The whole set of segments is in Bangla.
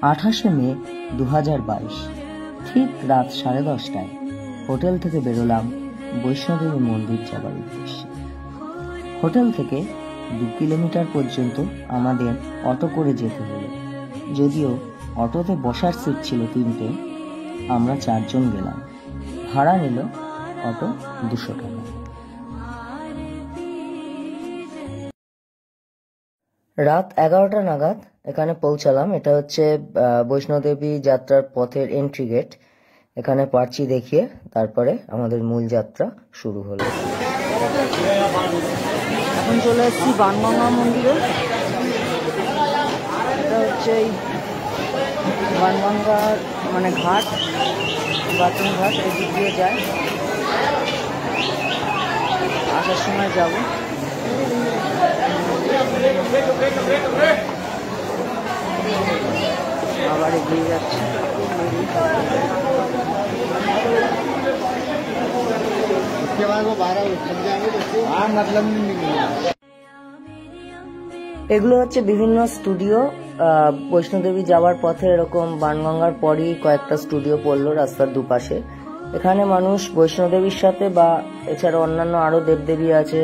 28শে মে 2022 ঠিক রাত 10:30টায় হোটেল থেকে বেরোলাম বৈষ্ণোদেবী মন্দির যাবার উদ্দেশ্যে। হোটেল থেকে 2 কিলোমিটার পর্যন্ত আমাদের অটো করে যেতে হলো। যদিও অটোতে বসার সিট ছিল 3টে, আমরা 4 জন গেলাম। ভাড়া নিল অটো 200 টাকা। রাত 11টা নাগাদ এখানে পৌঁছালাম। এটা হচ্ছে বৈষ্ণোদেবী যাত্রার পথের এন্ট্রি গেট। এখানে পার্চি দেখিয়ে তারপরে আমাদের মূল যাত্রা শুরু হলো। এখন চলে এসেছি বাণগঙ্গা মন্দিরে। এটা হচ্ছে এই বাণগঙ্গার মানে ঘাট, বাথরুম ঘাট, এদিক দিয়ে যায়। আসার সময় যাব। আবার এগিয়ে যাচ্ছে। এগুলো হচ্ছে বিভিন্ন স্টুডিও। বৈষ্ণোদেবী যাওয়ার পথে এরকম বাণগঙ্গার পরই কয়েকটা স্টুডিও পড়লো রাস্তার দুপাশে। এখানে মানুষ বৈষ্ণোদেবীর সাথে বা এছাড়া অন্যান্য আরো দেবদেবী আছে,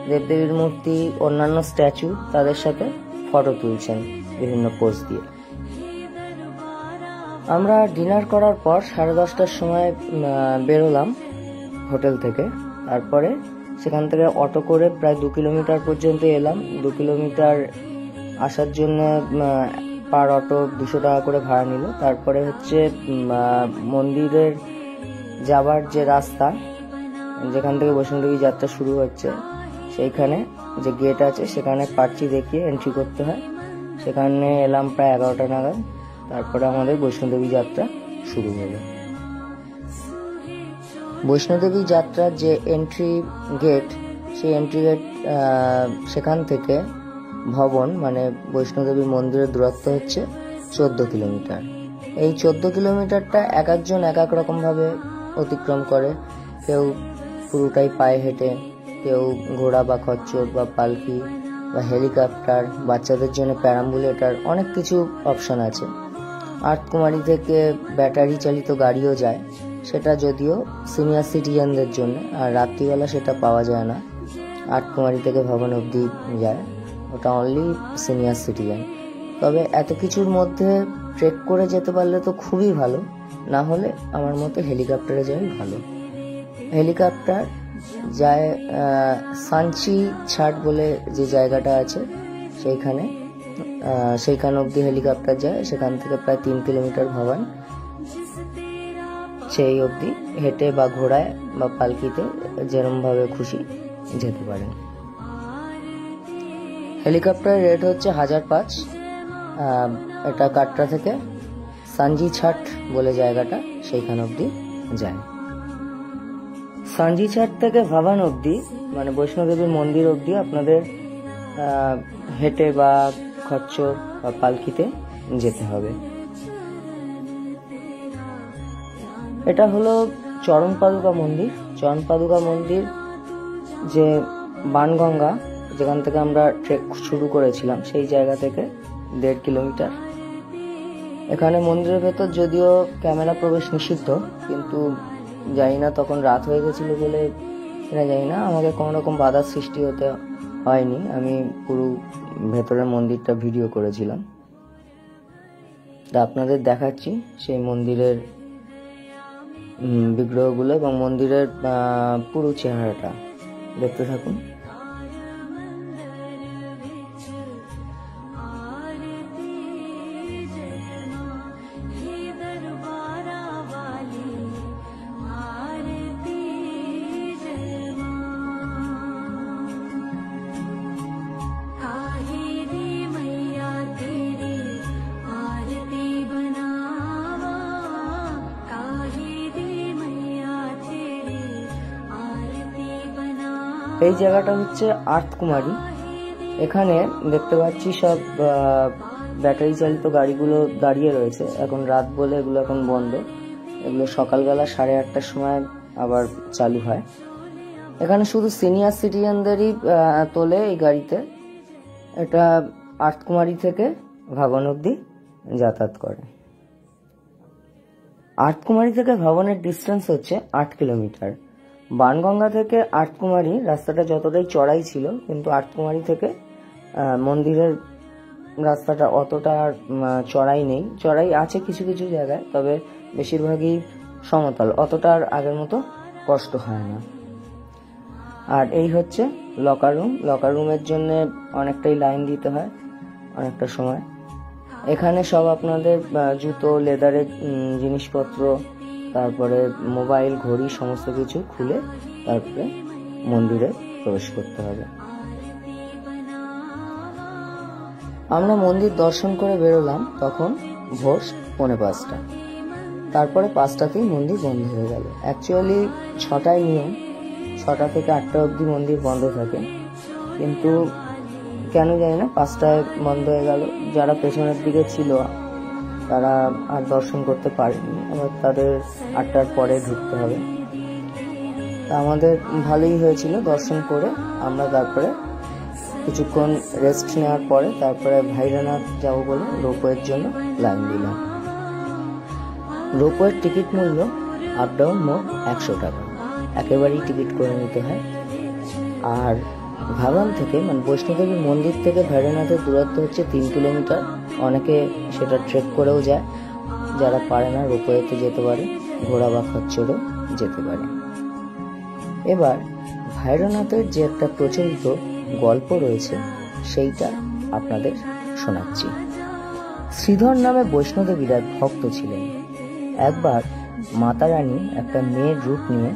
দেবদেবীর মূর্তি, অন্যান্য স্ট্যাচু, তাদের সাথে ফটো তুলছেন বিভিন্ন পোজ দিয়ে। আমরা ডিনার করার পর 10:30টার সময় বেরোলাম হোটেল থেকে। তারপরে সেখান থেকে অটো করে প্রায় 2 কিলোমিটার পর্যন্ত এলাম। 2 কিলোমিটার আসার জন্য পার অটো 200 টাকা করে ভাড়া নিল। তারপরে হচ্ছে মন্দিরের যাবার যে রাস্তা, যেখান থেকে বৈষ্ণোদেবী যাত্রা শুরু হচ্ছে, সেইখানে যে গেট আছে সেখানে পার্চি দেখিয়ে এন্ট্রি করতে হয়। সেখানে এলাম প্রায় 11টা নাগাদ। তারপরে আমাদের বৈষ্ণোদেবী যাত্রা শুরু হলো। বৈষ্ণোদেবী যাত্রার যে এন্ট্রি গেট, সেই এন্ট্রি গেট সেখান থেকে ভবন মানে বৈষ্ণোদেবী মন্দিরের দূরত্ব হচ্ছে 14 কিলোমিটার। এই 14 কিলোমিটারটা এক একজন এক এক রকম ভাবে অতিক্রম করে। কেউ পুরোটাই পায়ে হেঁটে, কেউ ঘোড়া বা খচ্চর বা পালকি বা হেলিকপ্টার, বাচ্চাদের জন্য প্যারাম্বুলেটর, অনেক কিছু অপশন আছে। আর্তকুমারী থেকে ব্যাটারি চালিত গাড়িও যায়, সেটা যদিও সিনিয়র সিটিজেনদের জন্য, আর রাত্রিবেলা সেটা পাওয়া যায় না। আর্তকুমারী থেকে ভবন অবধি যায়, ওটা অনলি সিনিয়র সিটিজেন। তবে এত কিছুর মধ্যে ট্রেক করে যেতে পারলে তো খুবই ভালো, না হলে আমার মতে হেলিকপ্টারে যাওয়াই ভালো। হেলিকপ্টার যায় সাঞ্চি ছাট বলে যে জায়গাটা আছে, সেইখানে অবধি হেলিকপ্টার যায়। সেখান থেকে প্রায় 3 কিলোমিটার ভবন, সেই অবধি হেঁটে বা ঘোড়ায় বা পালকিতে যেরকম ভাবে খুশি যেতে পারেন। হেলিকপ্টারের রেট হচ্ছে 1005। এটা কাটরা থেকে সাঞ্জি ছাট বলে জায়গাটা, সেইখান অবধি যায়। সাঞ্জি ছাট থেকে ভবন অবধি মানে বৈষ্ণোদেবী মন্দির অবধি আপনাদের হেঁটে বা খচ্চর বা পালকিতে যেতে হবে। এটা হলো চরণপাদুকা মন্দির। চরণপাদুকা মন্দির যে বাণগঙ্গা, যেখান থেকে আমরা ট্রেক শুরু করেছিলাম, সেই জায়গা থেকে 1.5 কিলোমিটার। এখানে মন্দিরের ভেতর যদিও ক্যামেরা প্রবেশ নিষিদ্ধ, কিন্তু জানি না তখন রাত হয়ে গেছিল বলে এটা জানি না, আমাকে কোনো রকম বাধার সৃষ্টি হতে হয়নি। আমি পুরো ভেতরের মন্দিরটা ভিডিও করেছিলাম। তা আপনাদের দেখাচ্ছি সেই মন্দিরের বিগ্রহগুলো এবং মন্দিরের পুরো চেহারাটা, দেখতে থাকুন। এই জায়গাটা হচ্ছে আর্তকুমারী। এখানে দেখতে পাচ্ছি সব ব্যাটারি চালিত গাড়িগুলো দাঁড়িয়ে রয়েছে। এখন রাত বলে এগুলো এখন বন্ধ। এগুলো সকালবেলা 8:30টার সময় আবার চালু হয়। এখানে শুধু সিনিয়র সিটিজেনদেরই তোলে এই গাড়িতে। এটা আর্তকুমারী থেকে ভবন অবধি যাতায়াত করে। আর্তকুমারী থেকে ভবনের ডিস্টেন্স হচ্ছে 8 কিলোমিটার। বাণগঙ্গা থেকে আর্তকুমারী রাস্তাটা যতটাই চড়াই ছিল, কিন্তু আর্তকুমারী থেকে মন্দিরের রাস্তাটা অতটা চড়াই নেই। চড়াই আছে কিছু কিছু জায়গায়, তবে বেশিরভাগই সমতল, অতটা আর আগের মতো কষ্ট হয় না। আর এই হচ্ছে লকার রুম। লকার রুমের জন্য অনেকটাই লাইন দিতে হয় অনেকটা সময়। এখানে সব আপনাদের জুতো, লেদারের জিনিসপত্র, তারপরে মোবাইল, ঘড়ি সমস্ত কিছু খুলে তারপরে মন্দিরে প্রবেশ করতে হবে। আমরা মন্দির দর্শন করে বেরোলাম তখন ভোর 4:45। তারপরে 5টাতেই মন্দির বন্ধ হয়ে গেল। অ্যাকচুয়ালি 6টায় নিয়ম, 6টা থেকে 8টা অবধি মন্দির বন্ধ থাকে, কিন্তু কেন জানি না 5টায় বন্ধ হয়ে গেল। যারা পেছনের দিকে ছিল তারা আর দর্শন করতে পারেনি, আবার তাদের 8টার পরে ঢুকতে হবে। তা আমাদের ভালোই হয়েছিল দর্শন করে। আমরা তারপরে কিছুক্ষণ রেস্ট নেওয়ার পরে তারপরে ভাইরানাথ যাবো বলে রোপওয়ের জন্য লাইন দিলাম। রোপওয়ের টিকিট মূল্য আপ ডাউন মোট 100 টাকা, একেবারেই টিকিট করে নিতে হয়। আর ভাগান থেকে মানে বৈষ্ণোদেবী মন্দির থেকে ভাইরানাথের দূরত্ব হচ্ছে 3 কিলোমিটার। অনেকে সেটা ট্রেক করেও যায়, যারা পারে না রোপওয়েতে যেতে পারে, ঘোড়া বা খচ্চরেও যেতে পারে। এবার ভাইরানাথের যে একটা প্রচলিত গল্প রয়েছে সেইটা আপনাদের শোনাচ্ছি। শ্রীধর নামে বৈষ্ণোদেবীর এক ভক্ত ছিলেন। একবার মাতা রানী একটা মেয়ের রূপ নিয়ে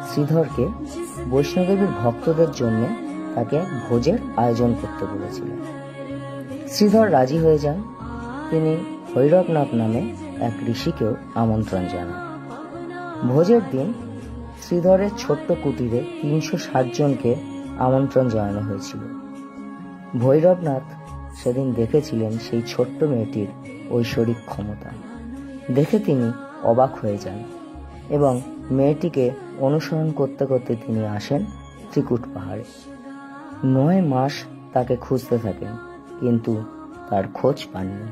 শ্রীধরকে বৈষ্ণোদেবীর ভক্তদের জন্য তাকে ভোজের আয়োজন করতে বলেছিলেন। শ্রীধর রাজি হয়ে যান। তিনি ভৈরবনাথ নামে এক ঋষিকেও আমন্ত্রণ জানান। ভোজের দিন শ্রীধরের ছোট্ট কুটিরে 360 জনকে আমন্ত্রণ জানানো হয়েছিল। ভৈরবনাথ সেদিন দেখেছিলেন সেই ছোট্ট মেয়েটির ঐশ্বরিক ক্ষমতা। দেখে তিনি অবাক হয়ে যান এবং মেয়েটিকে অনুসরণ করতে করতে তিনি আসেন ত্রিকুট পাহাড়ে। 9 মাস তাকে খুঁজতে থাকেন, কিন্তু তার খোঁজ পাননি।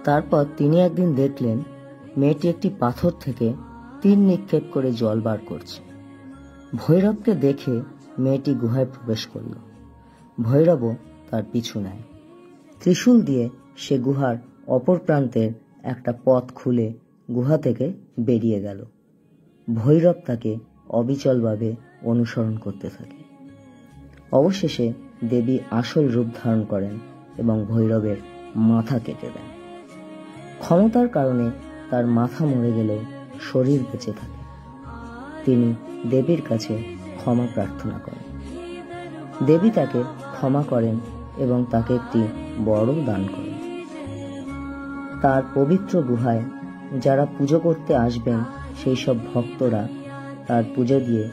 তারপর তিনি একদিন দেখলেন মেয়েটি একটি পাথর থেকে তীর নিক্ষেপ করে জল বার করছে। ভৈরবকে দেখে মেয়েটি গুহায় প্রবেশ করল। ভৈরবও তার পিছু নেয়। ত্রিশূল দিয়ে সে গুহার অপর প্রান্তের একটা পথ খুলে গুহা থেকে বেরিয়ে গেল। ভৈরব তাকে অবিচলভাবে অনুসরণ করতে থাকে। অবশেষে দেবী আসল রূপ ধারণ করেন এবং ভৈরবের মাথা কেটে দেন। ক্ষমতার কারণে তার মাথা মরে গেলেও শরীর বেঁচে থাকে। তিনি দেবীর কাছে ক্ষমা প্রার্থনা করেন। দেবী তাকে ক্ষমা করেন এবং তাকে একটি বড় দান করেন। তার পবিত্র গুহায় যারা পুজো করতে আসবেন সেই সব ভক্তরা তার পুজো দিয়ে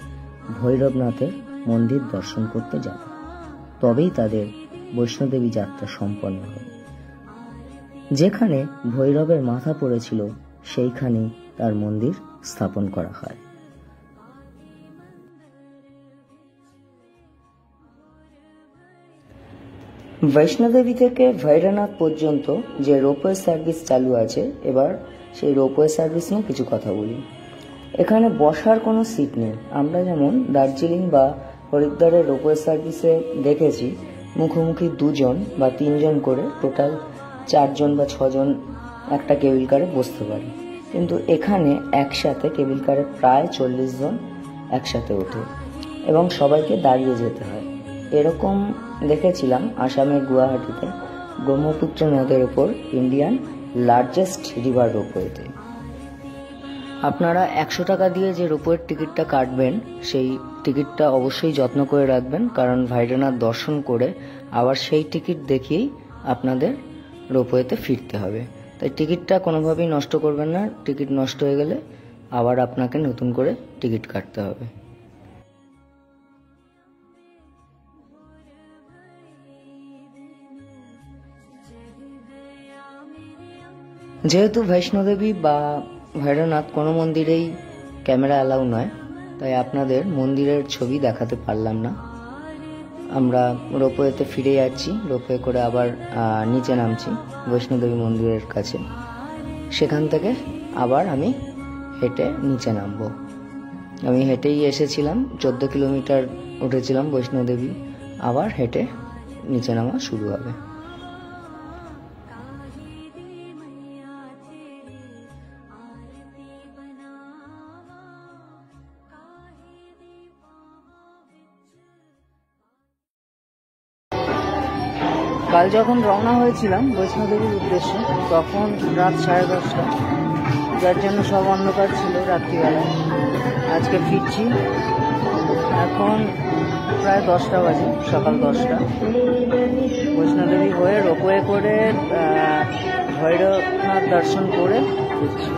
ভৈরবনাথের মন্দির দর্শন করতে যাবে, তবেই তাদের বৈষ্ণোদেবী যাত্রা সম্পন্ন হবে। যেখানে ভৈরবের মাথা পড়েছিল সেইখানেই তার মন্দির স্থাপন করা হয়। বৈষ্ণোদেবী থেকে ভৈরনাথ পর্যন্ত যে রোপওয়ে সার্ভিস চালু আছে, এবার সেই রোপওয়ে সার্ভিস নিয়ে কিছু কথা বলি। এখানে বসার কোনো সিট নেই। আমরা যেমন দার্জিলিং বা হরিদ্বারের রোপওয়ে সার্ভিসে দেখেছি মুখোমুখি 2 জন বা 3 জন করে টোটাল 4 জন বা 6 জন একটা কেবিল কারে বসতে পারে, কিন্তু এখানে একসাথে কেবিল কারে প্রায় 40 জন একসাথে ওঠে এবং সবাইকে দাঁড়িয়ে যেতে হয়। এরকম দেখেছিলাম আসামের গুয়াহাটিতে ব্রহ্মপুত্র নদের ওপর ইন্ডিয়ান লার্জেস্ট রিভার রোপওয়েতে। আপনারা 100 টাকা দিয়ে যে রোপওয়ের টিকিটটা কাটবেন সেই টিকিটটা অবশ্যই যত্ন করে রাখবেন, কারণ ভাইরানাথ দর্শন করে আবার সেই টিকিট দেখিয়েই আপনাদের রোপওয়েতে ফিরতে হবে। তাই টিকিটটা কোনোভাবেই নষ্ট করবেন না। টিকিট নষ্ট হয়ে গেলে আবার আপনাকে নতুন করে টিকিট কাটতে হবে। যেহেতু বৈষ্ণোদেবী বা ভৈরনাথ কোনো মন্দিরেই ক্যামেরা অ্যালাউ নয়, তাই আপনাদের মন্দিরের ছবি দেখাতে পারলাম না। আমরা রোপওয়েতে ফিরে যাচ্ছি, রোপওয়ে করে আবার নিচে নামছি বৈষ্ণোদেবী মন্দিরের কাছে। সেখান থেকে আবার আমি হেঁটে নিচে নামবো। আমি হেঁটেই এসেছিলাম, 14 কিলোমিটার উঠেছিলাম বৈষ্ণোদেবী, আবার হেঁটে নিচে নামা শুরু হবে। কাল যখন রওনা হয়েছিলাম বৈষ্ণোদেবীর উদ্দেশ্যে তখন রাত 10:30, যার জন্য সব অন্ধকার ছিল রাত্রিবেলায়। আজকে ফিরছি, এখন প্রায় 10টা বাজে, সকাল 10টা। বৈষ্ণোদেবী হয়ে রোপওয়ে করে ভৈরবনাথ দর্শন করে ফিরছি।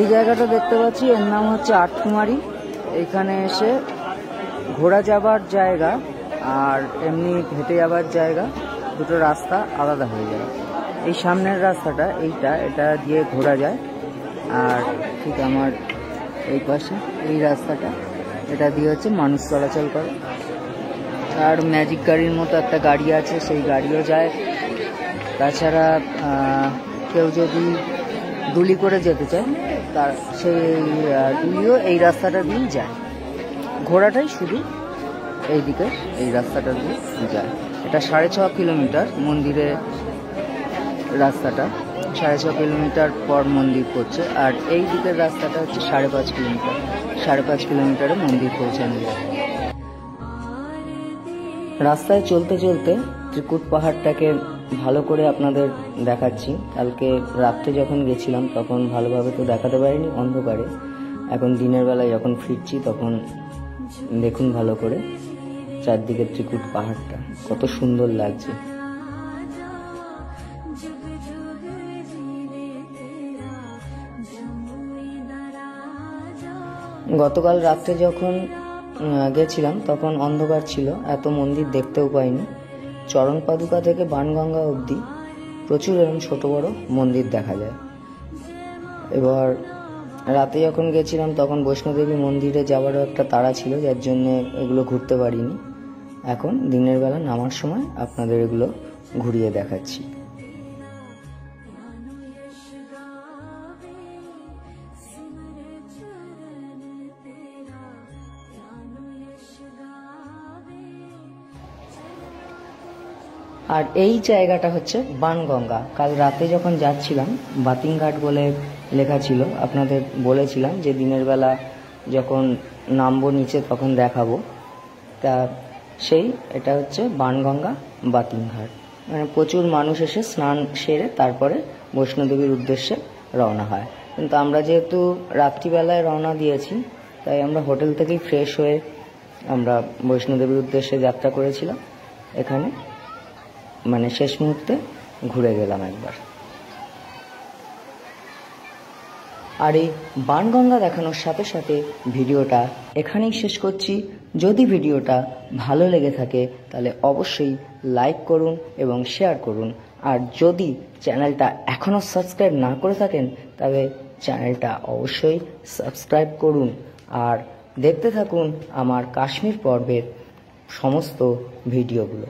এই জায়গাটা দেখতে পাচ্ছি, এর নাম হচ্ছে আটকুমারী। এখানে এসে ঘোড়া যাবার জায়গা আর এমনি হেঁটে যাবার জায়গা, দুটো রাস্তা আলাদা হয়ে যায়। এই সামনের রাস্তাটা এটা দিয়ে ঘোরা যায়, আর ঠিক আমার এই পাশে এই রাস্তাটা, এটা দিয়ে হচ্ছে মানুষ চলাচল করে। আর ম্যাজিক গাড়ির মতো একটা গাড়ি আছে, সেই গাড়িও যায়। তাছাড়া কেউ যদি ডুলি করে যেতে চায় তার সেই ডুলিও এই রাস্তাটা দিয়েই যায়। ঘোড়াটাই শুধু এইদিকে এই রাস্তাটা দিয়ে যায়। এটা 6.5 কিলোমিটার মন্দিরে রাস্তাটা, 6.5 কিলোমিটার পর মন্দির পড়ছে। আর এই দিকের রাস্তাটা হচ্ছে 5.5 কিলোমিটার, 5.5 কিলোমিটারে মন্দির পৌঁছানো যায়। রাস্তায় চলতে চলতে ত্রিকুট পাহাড়টাকে ভালো করে আপনাদের দেখাচ্ছি। কালকে রাত্রে যখন গেছিলাম তখন ভালোভাবে তো দেখাতে পারিনি অন্ধকারে। এখন দিনের বেলায় যখন ফিরছি তখন দেখুন ভালো করে চারদিকে ত্রিকুট পাহাড়টা কত সুন্দর লাগছে। গতকাল রাত্রে যখন গেছিলাম তখন অন্ধকার ছিল, এত মন্দির দেখতেও পাইনি। চরণ পাদুকা থেকে বাণগঙ্গা অবধি প্রচুর এরকম ছোট বড় মন্দির দেখা যায়। এবার রাতে যখন গেছিলাম তখন বৈষ্ণোদেবী মন্দিরে যাওয়ারও একটা তাড়া ছিল, যার জন্য এগুলো ঘুরতে পারিনি। এখন দিনের বেলা নামার সময় আপনাদের এগুলো ঘুরিয়ে দেখাচ্ছি। আর এই জায়গাটা হচ্ছে বাণগঙ্গা। কাল রাতে যখন যাচ্ছিলাম বাতিংঘাট বলে লেখা ছিল, আপনাদের বলেছিলাম যে দিনের বেলা যখন নামবো নিচে তখন দেখাবো। তা এটা হচ্ছে বাণগঙ্গা বাতিংঘাট। মানে প্রচুর মানুষ এসে স্নান সেরে তারপরে বৈষ্ণোদেবীর উদ্দেশ্যে রওনা হয়। কিন্তু আমরা যেহেতু রাত্রিবেলায় রওনা দিয়েছি তাই আমরা হোটেল থেকেই ফ্রেশ হয়ে আমরা বৈষ্ণোদেবীর উদ্দেশ্যে যাত্রা করেছিলাম। এখানে মানে শেষ মুহূর্তে ঘুরে গেলাম একবার। আর এই বাণগঙ্গা দেখানোর সাথে সাথে ভিডিওটা এখানেই শেষ করছি। যদি ভিডিওটা ভালো লেগে থাকে তাহলে অবশ্যই লাইক করুন এবং শেয়ার করুন। আর যদি চ্যানেলটা এখনও সাবস্ক্রাইব না করে থাকেন তবে চ্যানেলটা অবশ্যই সাবস্ক্রাইব করুন আর দেখতে থাকুন আমার কাশ্মীর পর্বের সমস্ত ভিডিওগুলো।